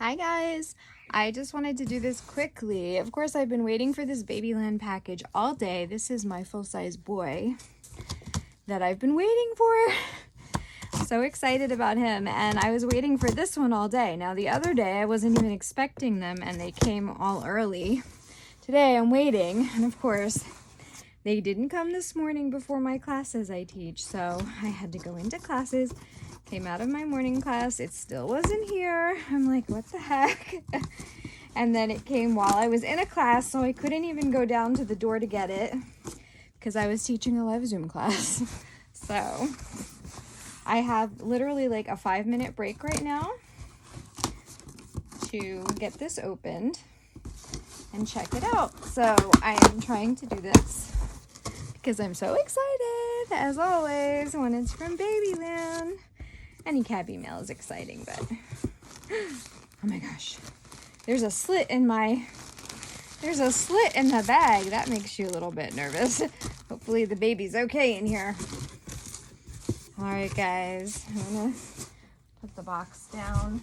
Hi guys, I just wanted to do this quickly. Of course, I've been waiting for this Babyland package all day. This is my full-size boy that I've been waiting for. So excited about him, and I was waiting for this one all day. Now the other day I wasn't even expecting them and they came all early. Today I'm waiting, and of course they didn't come this morning before my classes I teach, so I had to go into classes. Came out of my morning class, it still wasn't here. I'm like, what the heck? And then it came while I was in a class, so I couldn't even go down to the door to get it because I was teaching a live Zoom class. So I have literally like a 5-minute break right now to get this opened and check it out. So I am trying to do this because I'm so excited, as always, when it's from Babyland. Any Cabbie mail is exciting, but oh my gosh, there's a slit in the bag. That makes you a little bit nervous. Hopefully the baby's okay in here. All right, guys, I'm gonna put the box down.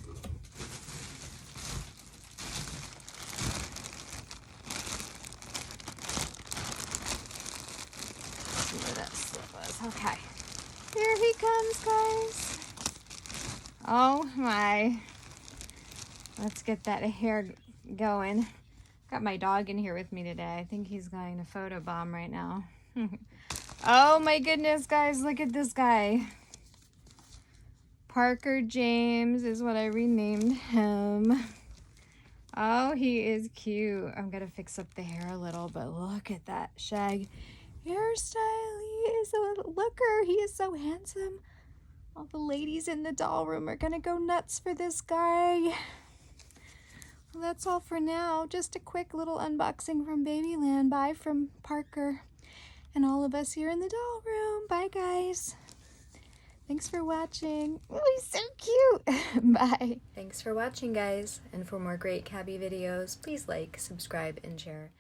Let's see where that slit was. Okay, here he comes, guys. Oh my. Let's get that hair going. Got my dog in here with me today. I think he's going to photobomb right now. Oh my goodness, guys, look at this guy. Parker James is what I renamed him. Oh, he is cute. I'm gonna fix up the hair a little, but look at that shag hairstyle. He is a looker. He is so handsome. All the ladies in the doll room are gonna go nuts for this guy. Well, that's all for now. Just a quick little unboxing from Babyland. Bye from Parker and all of us here in the doll room. Bye, guys. Thanks for watching. Oh, he's so cute. Bye. Thanks for watching, guys. And for more great Cabbie videos, please like, subscribe, and share.